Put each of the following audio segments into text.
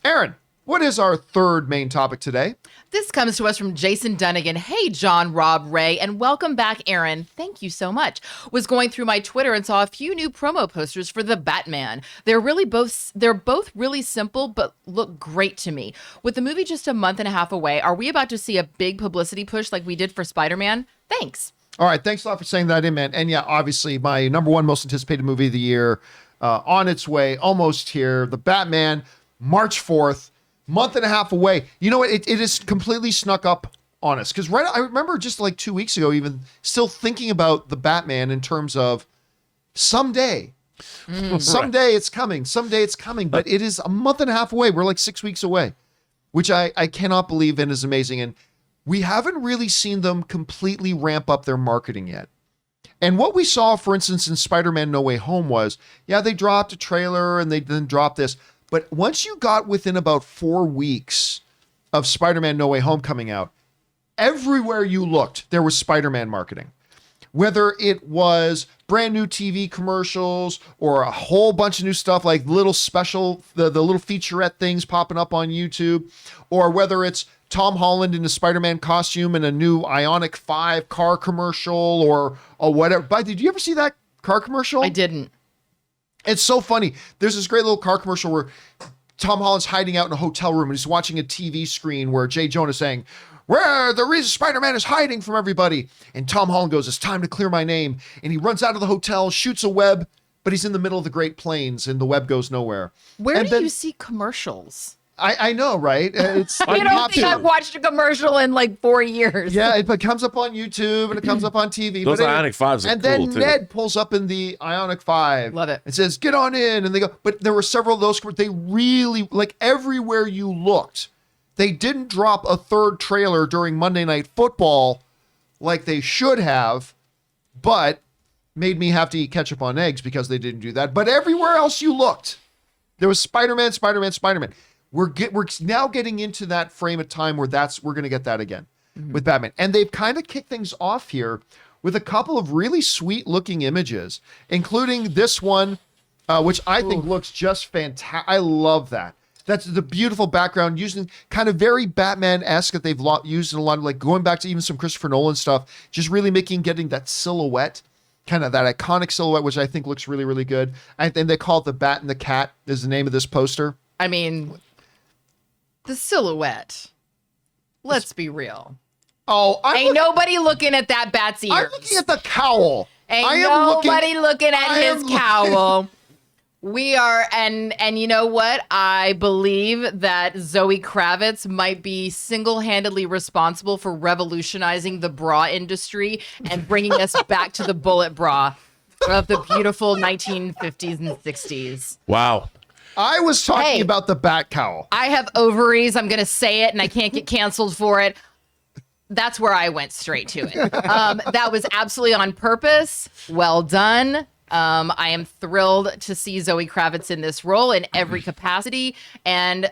Aaron, what is our third main topic today? This comes to us from Jason Dunnigan. Hey, John, Rob, Ray, and welcome back, Aaron. Thank you so much. Was going through my Twitter and saw a few new promo posters for the Batman. They're both really simple, but look great to me. With the movie just a month and a half away, are we about to see a big publicity push like we did for Spider-Man? Thanks. All right, thanks a lot for saying that in, man. And yeah, obviously, my number one most anticipated movie of the year, on its way, almost here. The Batman, March 4th. Month and a half away. You know what? It is completely snuck up on us. Because I remember just like 2 weeks ago, even still thinking about the Batman in terms of someday. Someday it's coming. Someday it's coming. But it is a month and a half away. We're like 6 weeks away, which I cannot believe and is amazing. And we haven't really seen them completely ramp up their marketing yet. And what we saw, for instance, in Spider-Man No Way Home was, yeah, they dropped a trailer and they then dropped this. But once you got within about 4 weeks of Spider-Man No Way Home coming out, everywhere you looked, there was Spider-Man marketing. Whether it was brand new TV commercials or a whole bunch of new stuff like little special, the little featurette things popping up on YouTube, or whether it's Tom Holland in a Spider-Man costume in a new Ioniq 5 car commercial or whatever. But did you ever see that car commercial? I didn't. It's so funny. There's this great little car commercial where Tom Holland's hiding out in a hotel room and he's watching a TV screen where J. Jonah is saying, "Where the reason Spider-Man is hiding from everybody." And Tom Holland goes, "It's time to clear my name." And he runs out of the hotel, shoots a web, but he's in the middle of the Great Plains and the web goes nowhere. Where do you see commercials? I know, right? It's I don't think I've watched a commercial in like 4 years. Yeah, it comes up on YouTube and it comes up on TV. Those Ioniq 5s are and cool, then too. Ned pulls up in the Ioniq 5. Love it. It says, "Get on in." And they go, but there were several of those where they really, like everywhere you looked, they didn't drop a third trailer during Monday Night Football like they should have, but made me have to eat ketchup on eggs because they didn't do that. But everywhere else you looked, there was Spider-Man, Spider-Man, Spider-Man. We're now getting into that frame of time where we're going to get that again with Batman. And they've kind of kicked things off here with a couple of really sweet looking images, including this one, which I think looks just fantastic. I love that. That's the beautiful background using kind of very Batman-esque that they've used in a lot of, like, going back to even some Christopher Nolan stuff, just really getting that silhouette, kind of that iconic silhouette, which I think looks really, really good. And then they call it the Bat and the Cat is the name of this poster. I mean, the silhouette. Let's be real. Oh, ain't nobody looking at that bat's ears. I'm looking at the cowl. Ain't nobody looking at his cowl. We are, and you know what? I believe that Zoe Kravitz might be single-handedly responsible for revolutionizing the bra industry and bringing us back to the bullet bra of the beautiful 1950s and 60s. Wow. I was talking about the bat cowl. I have ovaries. I'm going to say it, and I can't get canceled for it. That's where I went straight to it. That was absolutely on purpose. Well done. I am thrilled to see Zoe Kravitz in this role in every capacity. And,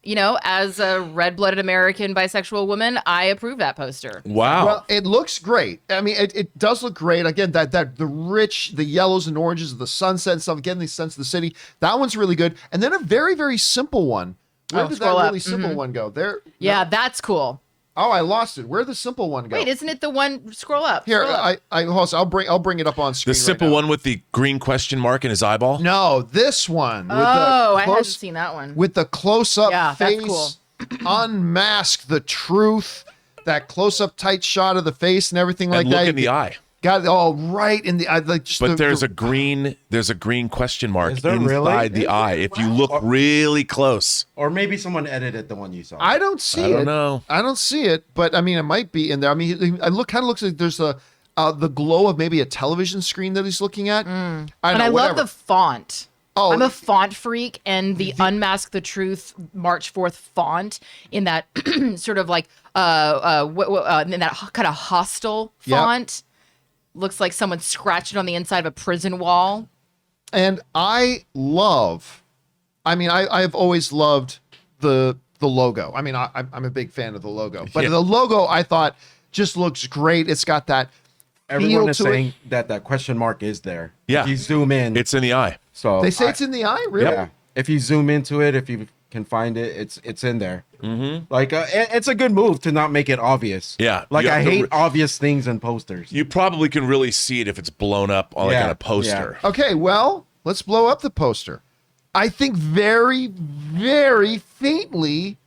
you know, as a red-blooded American bisexual woman, I approve that poster. Wow. Well, it looks great. I mean, it does look great. Again, that the yellows and oranges of the sunset and stuff, getting the sense of the city. That one's really good. And then a very, very simple one. Where did that really simple one go? There. Yeah, no. that's cool. Oh, I lost it. Where'd the simple one go? Wait, isn't it the one? Scroll up. Here, scroll up. I'll bring it up on screen. The simple one with the green question mark in his eyeball? No, this one. I hadn't seen that one. With the close-up face, that's cool. Unmask the truth, that close-up tight shot of the face and everything like And look that. in the eye. Got it all right in the eye. Like just But there's a green question mark inside really? the eye if you look really close. Or maybe someone edited the one you saw. I don't see it. I don't know. I don't see it, but I mean, it might be in there. I mean, it kind of looks like there's the glow of maybe a television screen that he's looking at. I love the font. Oh, I'm a font freak, and the Unmask the Truth March 4th font in that sort of like in that kind of hostile font. Looks like someone scratched it on the inside of a prison wall. And I've always loved the logo. I mean, I'm a big fan of the logo, but the logo I thought just looks great. It's got that. Everyone is saying that question mark is there. Yeah. If you zoom in, It's in the eye. so They say it's in the eye, really? Yeah. If you zoom into it, if you can find it, it's in there. Like it's a good move to not make it obvious. Yeah. Like You I have to hate obvious things in posters. You probably can really see it if it's blown up on like Yeah, on a poster. Okay, well, let's blow up the poster. I think very, very faintly,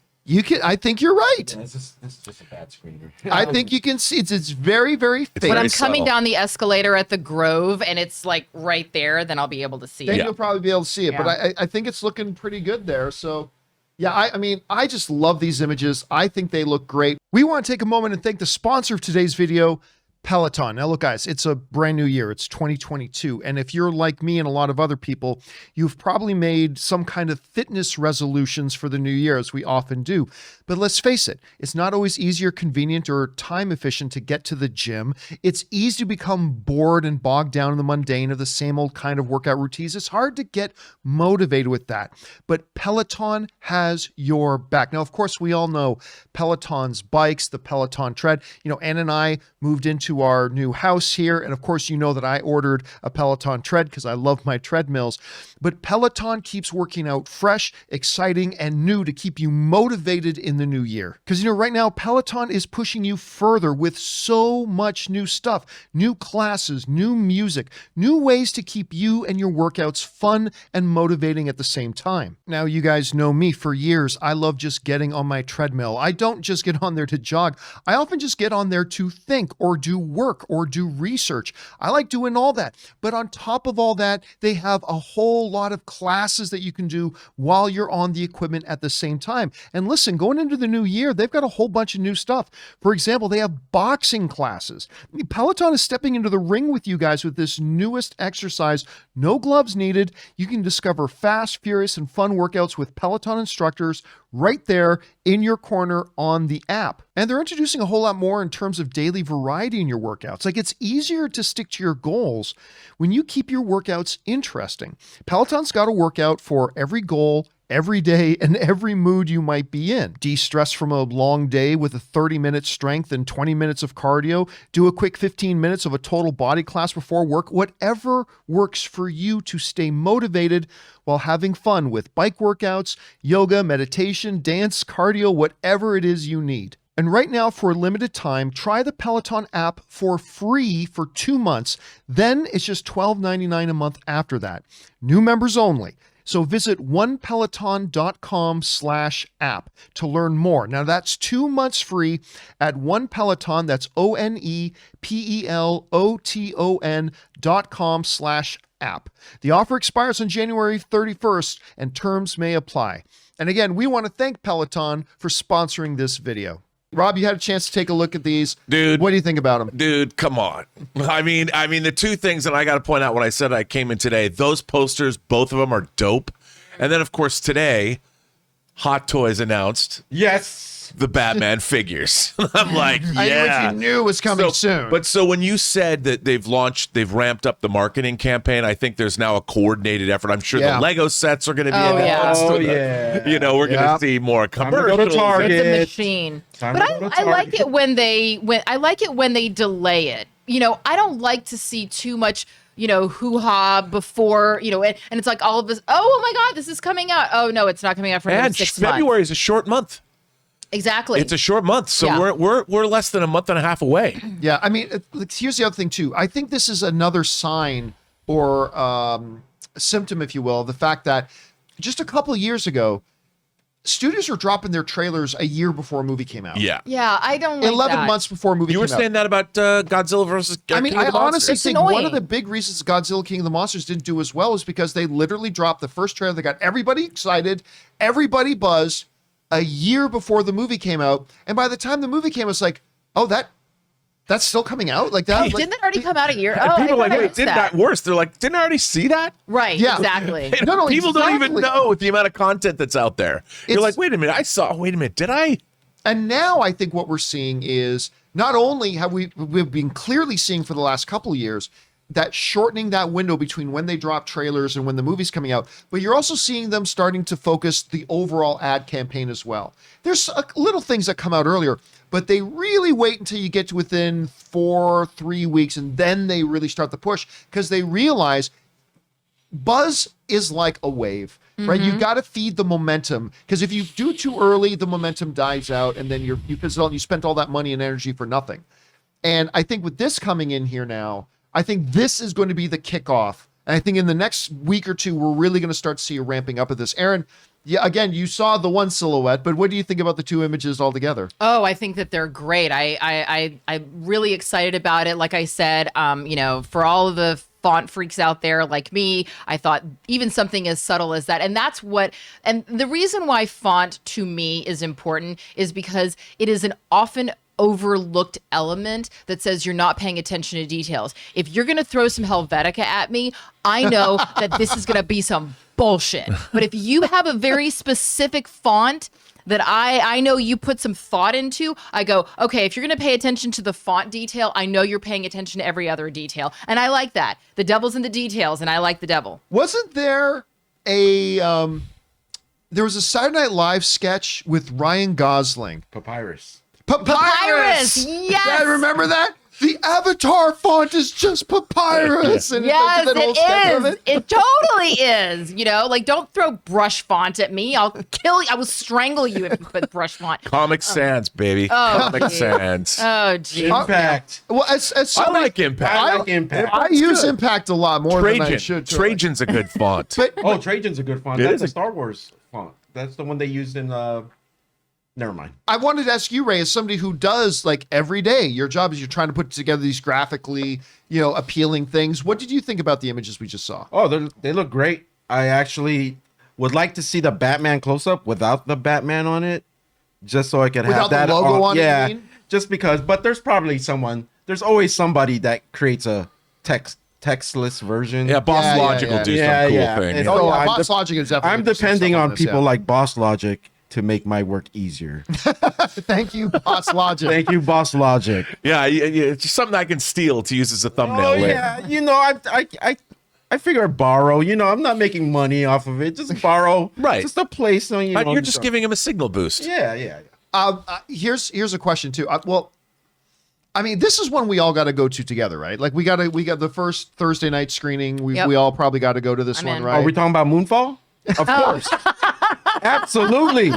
I think you're right. This is just a bad screener. I think you can see it's very, very faint. When very I'm coming subtle. down the escalator at the Grove and it's like right there, then I'll be able to see Then it. you'll probably be able to see it. But I think it's looking pretty good there. So, yeah, I mean, I just love these images. I think they look great. We want to take a moment and thank the sponsor of today's video, Peloton. Now, look, guys, it's a brand new year. It's 2022. And if you're like me and a lot of other people, you've probably made some kind of fitness resolutions for the new year, as we often do. But let's face it, it's not always easy or convenient or time efficient to get to the gym. It's easy to become bored and bogged down in the mundane of the same old kind of workout routines. It's hard to get motivated with that. But Peloton has your back. Now, of course, we all know Peloton's bikes, the Peloton tread. You know, Ann and I moved into our new house here. And of course, you know that I ordered a Peloton tread because I love my treadmills. But Peloton keeps working out fresh, exciting, and new to keep you motivated in the new year. Because, you know, right now, Peloton is pushing you further with so much new stuff, new classes, new music, new ways to keep you and your workouts fun and motivating at the same time. Now, you guys know me for years. I love just getting on my treadmill. I don't just get on there to jog. I often just get on there to think or do work or do research. I like doing all that. But on top of all that, they have a whole lot of classes that you can do while you're on the equipment at the same time. And listen, going into the new year, they've got a whole bunch of new stuff. For example, they have boxing classes. Peloton is stepping into the ring with you guys with this newest exercise. No gloves needed. You can discover fast, furious, and fun workouts with Peloton instructors right there in your corner on the app. And they're introducing a whole lot more in terms of daily variety in your workouts. Like, it's easier to stick to your goals when you keep your workouts interesting. Peloton's got a workout for every goal, every day, and every mood you might be in. De-stress from a long day with a 30-minute strength and 20 minutes of cardio. Do a quick 15 minutes of a total body class before work. Whatever works for you to stay motivated while having fun with bike workouts, yoga, meditation, dance, cardio, whatever it is you need. And right now, for a limited time, try the Peloton app for free for 2 months. Then it's just $12.99 a month after that. New members only. So visit onepeloton.com/app to learn more. Now that's 2 months free at OnePeloton. That's OnePeloton.com/app. The offer expires on January 31st and terms may apply. And again, we want to thank Peloton for sponsoring this video. Rob, you had a chance to take a look at these. Dude. What do you think about them? Dude, come on. I mean, the two things that I got to point out when I said I came in today, those posters, both of them are dope. And then, of course, today, Hot Toys announced the Batman figures. I'm like, yeah. I knew what you knew was coming soon. But so when you said that they've ramped up the marketing campaign, I think there's now a coordinated effort. I'm sure the Lego sets are going to be announced. You know, we're going to see more commercials. Go to Target. It's a machine. But I like it when they delay it. You know, I don't like to see too much, you know, hoo-ha before, you know, and it's like all of this, oh my God, this is coming out. Oh no, it's not coming out for another 6 months. February is a short month. Exactly. It's a short month, so we're less than a month and a half away. Yeah, I mean, here's the other thing too. I think this is another sign or symptom, if you will, of the fact that just a couple of years ago, studios were dropping their trailers a year before a movie came out. Yeah. Yeah, I don't like 11 that. months before a movie came out. You were saying that about Godzilla versus I mean, King of I the honestly Monsters. think annoying. one of the big reasons Godzilla King of the Monsters didn't do as well is because they literally dropped the first trailer. They got everybody excited, everybody buzzed a year before the movie came out. And by the time the movie came, it's like, oh, that's still coming out? Like that? Didn't that already come out a year? And Oh, people are like, I wait, missed did that worse? They're like, didn't I already see that? Right, Yeah. exactly. No, People don't even exactly. know the amount of content that's out there. You're It's- like, wait a minute, did I? And now I think what we're seeing is not only have we've been clearly seeing for the last couple of years that shortening that window between when they drop trailers and when the movie's coming out, but you're also seeing them starting to focus the overall ad campaign as well. There's little things that come out earlier, but they really wait until you get to within 3 weeks, and then they really start the push because they realize buzz is like a wave, right? You got to feed the momentum, because if you do too early, the momentum dies out, and then you fizzle and you spent all that money and energy for nothing. And I think with this coming in here now, I think this is going to be the kickoff. And I think in the next week or two, we're really going to start to see a ramping up of this. Aaron, yeah, again, you saw the one silhouette, but what do you think about the two images altogether? Oh, I think that they're great. I'm really excited about it. Like I said, for all of the font freaks out there like me, I thought even something as subtle as that. And the reason why font to me is important is because it is an often overlooked element that says you're not paying attention to details. If you're going to throw some Helvetica at me, I know that this is going to be some bullshit. But if you have a very specific font that I know you put some thought into, I go, okay, if you're going to pay attention to the font detail, I know you're paying attention to every other detail. And I like that. The devil's in the details, and I like the devil. Wasn't there there was a Saturday Night Live sketch with Ryan Gosling? Papyrus. Papyrus! Yes! Yeah, remember that? The Avatar font is just papyrus. And Yes, that whole sketch of it is. It totally is. Don't throw brush font at me. I'll kill you. I will strangle you if you put brush font. Comic Sans, baby. Comic Sans. Oh, geez. Impact. Well, as I somebody, like Impact. I like Impact. I use Impact a lot more than I should. Trajan's a good font. But Oh, Trajan's a good font. It That's is a a- Star Wars font. That's the one they used in never mind. I wanted to ask you, Ray, as somebody who does like every day, your job is you're trying to put together these graphically, appealing things. What did you think about the images we just saw? Oh, they look great. I actually would like to see the Batman close up without the Batman on it, just so I could Without have the that logo on it, you Yeah, mean? just because. But there's probably there's always somebody that creates a textless version. Yeah, Boss Yeah, Logic yeah, will do yeah. some cool Yeah, thing. it's- Oh, yeah, I'm Boss de- Logic is definitely. I'm doing some depending stuff on this, people yeah. like Boss Logic to make my work easier. Thank you, Boss Logic. Thank you, Boss Logic. Yeah, it's just something I can steal to use as a thumbnail. Oh later. yeah, I figure borrow. I'm not making money off of it. Just borrow. Right. Just a place. You're just giving him a signal boost. Yeah. Here's a question too. This is one we all got to go to together, right? Like we got the first Thursday night screening. Yep. We all probably got to go to this I'm one, in. right? Are we talking about Moonfall? Of course. Absolutely.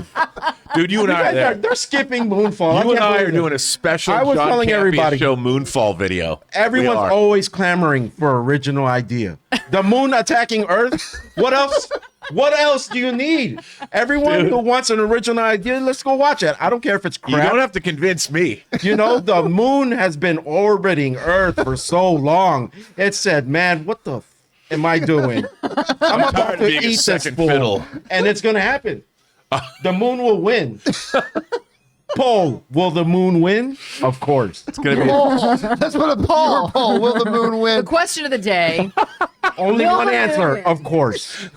Dude, you and I are there. They're skipping Moonfall. You and I are believe it. doing a special I was John telling Campea everybody. Show Moonfall video. Everyone's We are. always clamoring for original idea. The moon attacking Earth. What else? What else do you need? Everyone who wants an original idea, let's go watch it. I don't care if it's You crap. don't have to convince me. The moon has been orbiting Earth for so long. It said, man, what the am I doing? I'm about tired of to being a eat this second fool. fiddle. And it's going to happen. The moon will win. Poll, will the moon win? Of course. It's gonna be Let's put a poll. Will the moon The win? question of the day. Only Will one the answer, moon win? of course.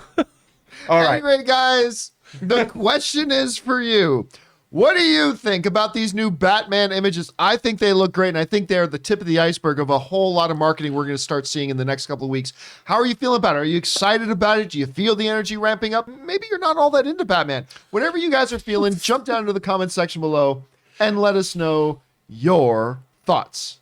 All right. Anyway, guys, the question is for you. What do you think about these new Batman images? I think they look great, and I think they're the tip of the iceberg of a whole lot of marketing we're going to start seeing in the next couple of weeks. How are you feeling about it? Are you excited about it? Do you feel the energy ramping up? Maybe you're not all that into Batman. Whatever you guys are feeling, jump down into the comment section below and let us know your thoughts.